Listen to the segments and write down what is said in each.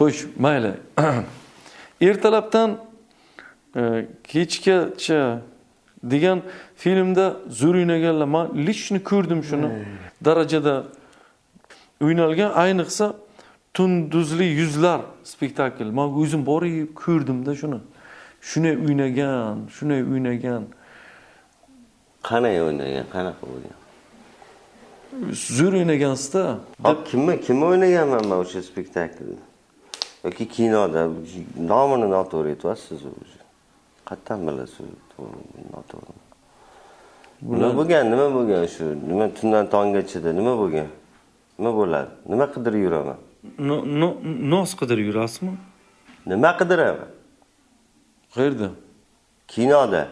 Xo'sh, mayli. Ertalabdan kechgacha degan filmda zo'r o'ynaganlar. Men lishni ko'rdim shuni. Darajada o'ynalgan, ayniqsa Tunduzli yuzlar spektakl. Men o'zim borib ko'rdim-da shuni. Shunday o'ynagan. Qanday o'ynagan, qanaqa bo'lgan? Zo'r o'ynagansiz-da. Hop, kim o'ynaganman men o'sha spektaklda? Yoki kinoda nomini noto'g'ri aytyapsiz o'zi. Qattan bilasiz noto'g'ri. Nima bo'lgan shu? Nima tundan tonggacha nima bo'lgan? Nima bo'ladi? Nima qidirib yuraman? Nos qidirib yurasizmi? Nima qidiraman? Qayerda? Kinoda.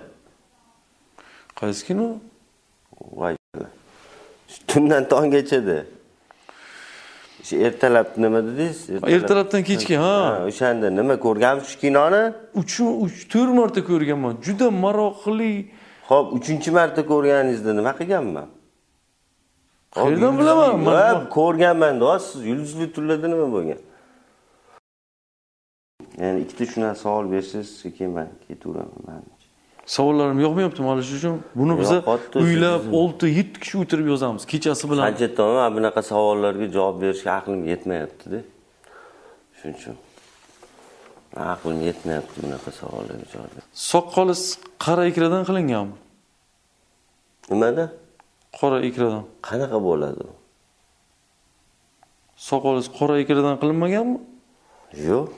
Qaysi kino? Voy. Tundan tonggacha-da. Ertalab nima dedingiz? Ertalabdan kechga, ha. O'shanda nima ko'rgansiz kinoni? 3-4 marta ko'rganman. Juda maroqli. Xo'p, 3-marta ko'rganingizda nima qilganman? Qayerdan bilaman? Men ko'rganman-da, siz yulduzli tunlarda nima bo'lgan? Ya'ni ikkita shuna savol bersangiz, keyin men ketaveraman. Savollarim yo'qmayapti mana shu uchun. Buni biz uylab 6-7 kishi o'tirib yozamiz kechasi bilan. Qancha bunaqa savollarga javob berishga aqlim yetmayapti-da. Shuning uchun. Aqlim yetmayapti bunaqa savollarga javob berishga. Soqqolingiz qora ikradan qilinganmi? Nimada? Qora ikradan. Qanaqa bo'ladi? Soqqolingiz qora ikradan qilinmaganmi? Yo'q.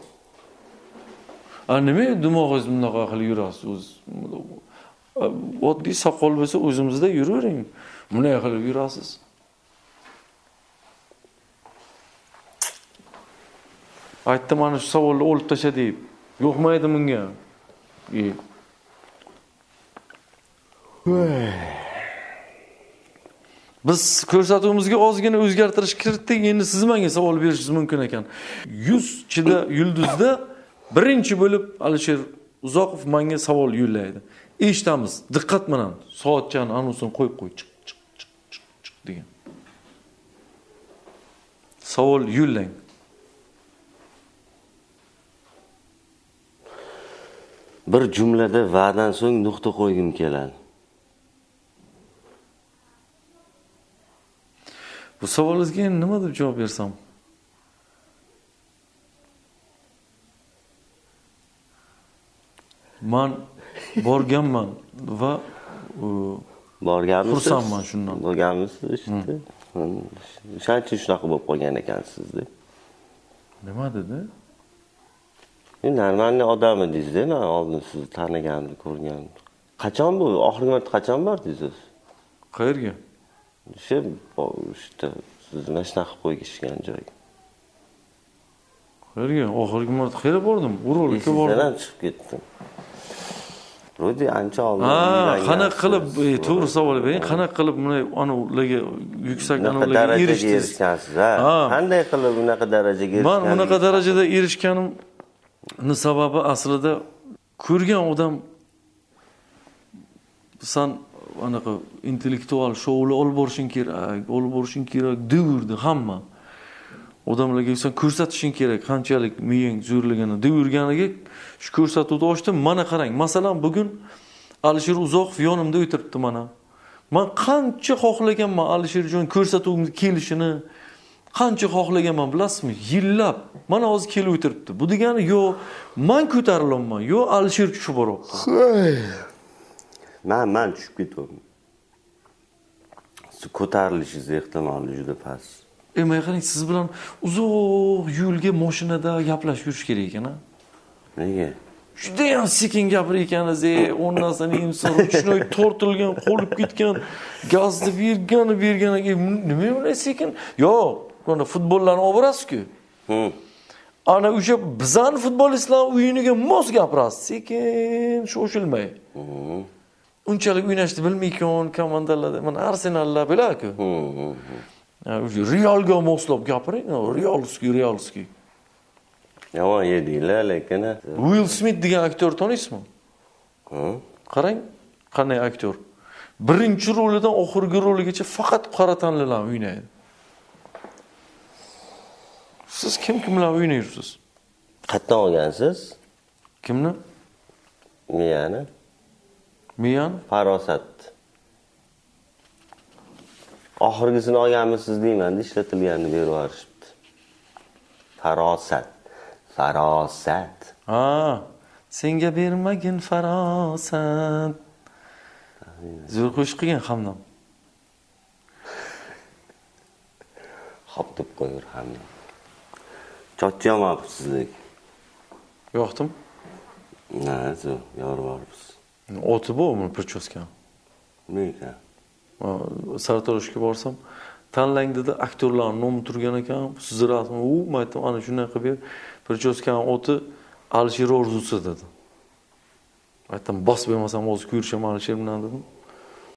Nima dimog'ingiz bunaqa qilib yurasiz o'z? Oddiy soqol bo'lsa o'zimizda yuravering. Bunday qilib yurasiz. Aytdim mana shu savolni olib tasha deb. Yo'qmaydi bunga. Biz ko'rsatuvimizga ozgina o'zgartirish kiritdik. Endi siz menga savol berishingiz mumkin ekan. 100 chida yulduzda birinchi bo'lib Alisher Uzoqov menga savol yo'llaydi. Eshitamiz. Diqqat bilan soatchani anonsini qo'yib chiq degan. Savol yo'llang. Bir jumlada va'dan so'ng nuqta qo'ygim keladi. Bu savolingizga nima deb javob bersam? Men borganman va xursandman shundan. Borganmisiz işte. Shancha shunaqa bo'lib qolgan ekansizda. Nima dedi? Normalniy odam edingiz-da, men oldin sizni taniganimni ko'rgan. Qachon bu? Oxirgi marta qachon bordingiz? Qayerga? O'sha sizni mana shunaqa qo'yishgan joyga. Qayerga? Oxirgi marta qayerga bordim? Urolga bordim. Sizdan chiqib ketdim. Rodi ancha oldin. Qanaqa qilib, to'g'ri savol bering. Qanaqa qilib buni ularga yuksak anavlarga erishgansiz, ha? Qanday qilib bunaqa darajaga erishganingiz? Men bunaqa darajada erishganimning sababi aslida ko'rgan odam san anaqa intellektual shoular olib borishing kerak devirdi hamma. Odamlarga sen ko'rsatishing kerak, qanchalik miyang zo'rligini devirganiga shu ko'rsatuvni ochdim. Mana qarang, masalan, bugun Alisher Uzoqov yonimda o'tiribdi mana. Men qancha xohlaganman Alisherjon ko'rsatuvimga kelishini, qancha xohlaganman bilasizmi? Yillab mana hozir kelib o'tiribdi. Bu degani yo men ko'tarilaman, yo Alisher tushib boryapti. Men tushib ketyapman. Siz ko'tarilishingiz ehtimoli juda past. Men qarang, siz bilan uzoq yo'lga mashinada gaplashib yurish kerak ekan-a? Nega? Juda ham sekin gapir ekansiz, o'rnasidan inson ruchnoy tortilgan, qolib ketgan, gazni berganiga nima bunday sekin? Yo'q, mana futbollarni olib borasiz-ku. Ana o'sha bizning futbolistlar o'yiniga mos gapirasiz, sekin, shoshilmay. Unchalik o'ynashni bilmaykan komandalarda, mana Arsenallar bilar-ku. Realga moslab gapiring, realski. Yomon yedinglar, lekin Will Smith degan aktyor taniysizmi? Qarang, qanday aktyor. Birinchi rolidan oxirgi roligacha faqat qora tanlilar o'ynaydi. Siz kim bilan o'ynaysiz? Qayerdan olgansiz? Kimni? Miyani? Miyani? Farosat. Oxirgisini olganmisiz deyman, ishlatilganini berib yuborishibdi. Farosat. Farosat. Ha, senga bermagin farosat. Zo'r qo'shiq qilgan Hamdam. Xo'p deb qo'yur hamma. Cho'chcha yomabsizlik. Yo'qdim. Na, zo, yorib boribsiz. Oti bormi prichoska? Nega? Sartaroshga borsam, tanlang dedi, aktyorlar nomi turgan ekan, siz rasmi, aytdim, ana shunday qilib ber. Prichoskani oti Alisher Orzusi dedi. Aytdim, bos bermasam o'zi ko'rishaman Alisher bilan dedim.